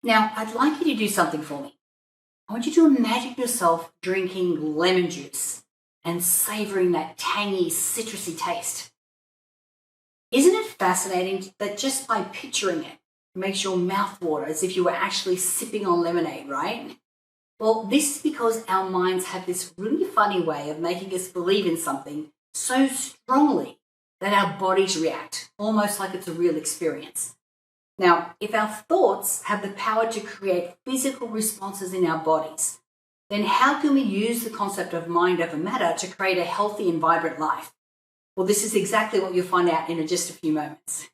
Now, I'd like you to do something for me. I want you to imagine yourself drinking lemon juice and savoring that tangy, citrusy taste. Isn't it fascinating that just by picturing it makes your mouth water as if you were actually sipping on lemonade, right? Well, this is because our minds have this really funny way of making us believe in something so strongly that our bodies react, almost like it's a real experience. Now, if our thoughts have the power to create physical responses in our bodies, then how can we use the concept of mind over matter to create a healthy and vibrant life? Well, this is exactly what you'll find out in just a few moments.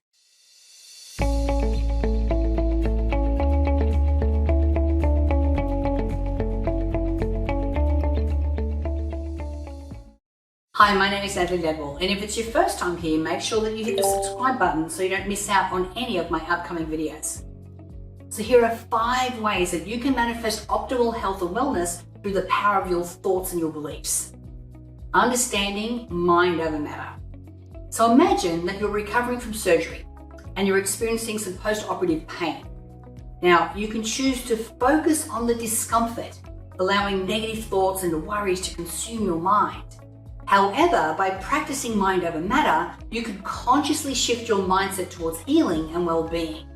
Hi, my name is Natalie Ledwell, and if it's your first time here, make sure that you hit the subscribe button so you don't miss out on any of my upcoming videos. So here are 5 ways that you can manifest optimal health or wellness through the power of your thoughts and your beliefs. Understanding mind over matter. So imagine that you're recovering from surgery and you're experiencing some post-operative pain. Now, you can choose to focus on the discomfort, allowing negative thoughts and worries to consume your mind. However, by practicing mind over matter, you can consciously shift your mindset towards healing and well-being.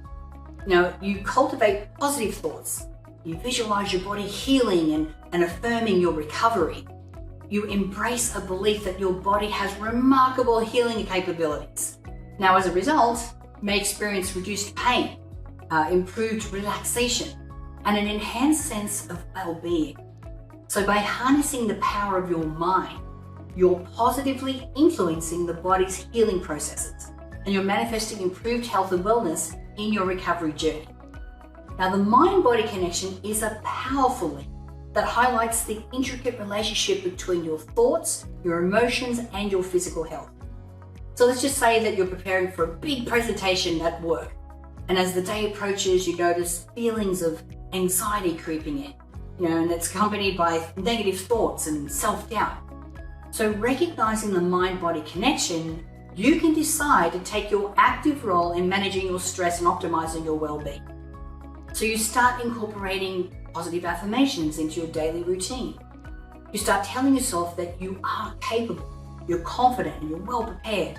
Now, you cultivate positive thoughts. You visualize your body healing and affirming your recovery. You embrace a belief that your body has remarkable healing capabilities. Now, as a result, you may experience reduced pain, improved relaxation, and an enhanced sense of well-being. So by harnessing the power of your mind, you're positively influencing the body's healing processes, and you're manifesting improved health and wellness in your recovery journey. Now, the mind-body connection is a powerful link that highlights the intricate relationship between your thoughts, your emotions, and your physical health. So let's just say that you're preparing for a big presentation at work, and as the day approaches, you notice feelings of anxiety creeping in, and it's accompanied by negative thoughts and self-doubt. So recognizing the mind-body connection, you can decide to take your active role in managing your stress and optimizing your well-being. So you start incorporating positive affirmations into your daily routine. You start telling yourself that you are capable, you're confident, and you're well prepared.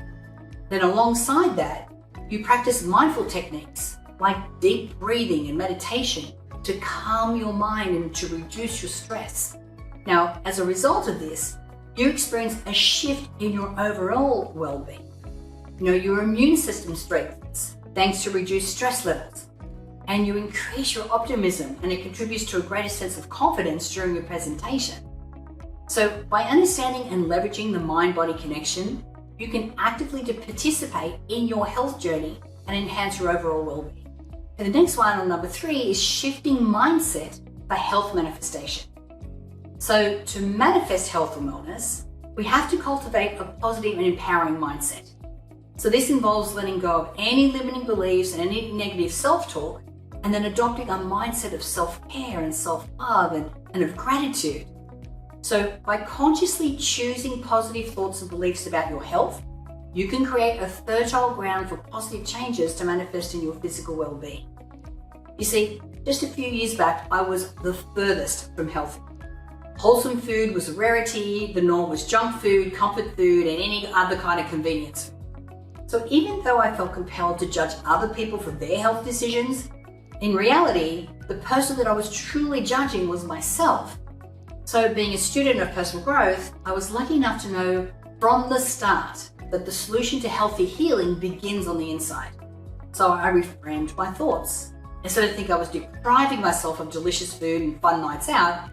Then alongside that, you practice mindful techniques like deep breathing and meditation to calm your mind and to reduce your stress. Now, as a result of this, you experience a shift in your overall well-being. Your immune system strengthens thanks to reduced stress levels, and you increase your optimism, and it contributes to a greater sense of confidence during your presentation. So by understanding and leveraging the mind-body connection, you can actively participate in your health journey and enhance your overall well-being. And the next one, on number 3, is shifting mindset for health manifestation. So to manifest health and wellness, we have to cultivate a positive and empowering mindset. So this involves letting go of any limiting beliefs and any negative self-talk, and then adopting a mindset of self-care and self-love and of gratitude. So by consciously choosing positive thoughts and beliefs about your health, you can create a fertile ground for positive changes to manifest in your physical well-being. You see, just a few years back, I was the furthest from healthy. Wholesome food was a rarity, the norm was junk food, comfort food, and any other kind of convenience. So even though I felt compelled to judge other people for their health decisions, in reality, the person that I was truly judging was myself. So being a student of personal growth, I was lucky enough to know from the start that the solution to healthy healing begins on the inside. So I reframed my thoughts. Instead of thinking I was depriving myself of delicious food and fun nights out,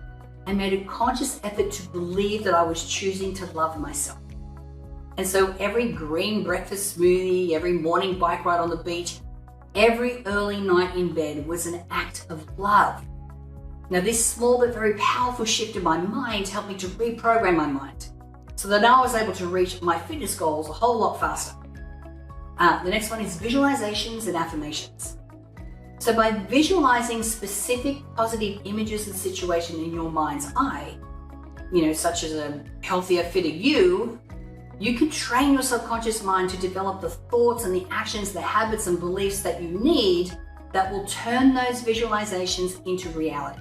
I made a conscious effort to believe that I was choosing to love myself. And so every green breakfast smoothie, every morning bike ride on the beach, every early night in bed was an act of love. Now, this small but very powerful shift in my mind helped me to reprogram my mind so that now I was able to reach my fitness goals a whole lot faster. The next one is visualizations and affirmations. So by visualizing specific positive images and situations in your mind's eye, such as a healthier, fitter you can train your subconscious mind to develop the thoughts and the actions, the habits and beliefs that you need that will turn those visualizations into reality.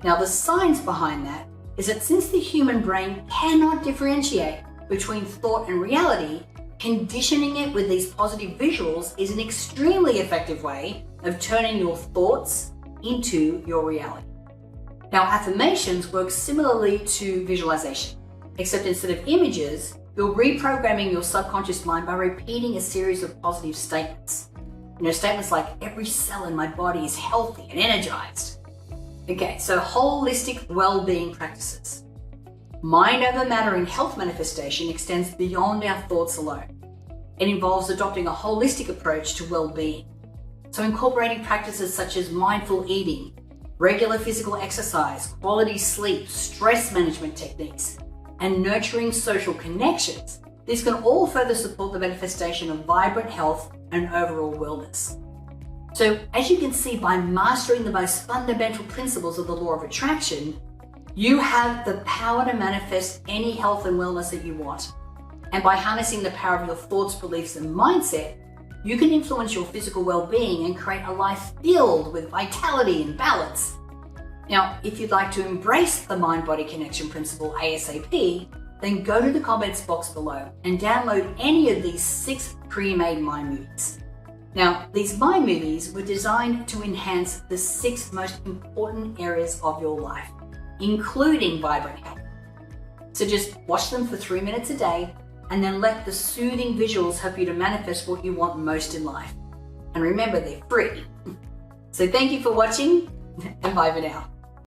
Now, the science behind that is that since the human brain cannot differentiate between thought and reality, conditioning it with these positive visuals is an extremely effective way of turning your thoughts into your reality. Now, affirmations work similarly to visualization, except instead of images, you're reprogramming your subconscious mind by repeating a series of positive statements. Statements like, every cell in my body is healthy and energized. Okay, so holistic well-being practices. Mind over matter in health manifestation extends beyond our thoughts alone. It involves adopting a holistic approach to well-being. So incorporating practices such as mindful eating, regular physical exercise, quality sleep, stress management techniques, and nurturing social connections. These can all further support the manifestation of vibrant health and overall wellness. So as you can see, by mastering the most fundamental principles of the law of attraction, you have the power to manifest any health and wellness that you want. And by harnessing the power of your thoughts, beliefs, and mindset, you can influence your physical well-being and create a life filled with vitality and balance. Now, if you'd like to embrace the mind-body connection principle ASAP, then go to the comments box below and download any of these 6 pre-made mind movies. Now, these mind movies were designed to enhance the 6 most important areas of your life, including vibrant health. So just watch them for 3 minutes a day and then let the soothing visuals help you to manifest what you want most in life. And remember, they're free. So thank you for watching, and bye for now.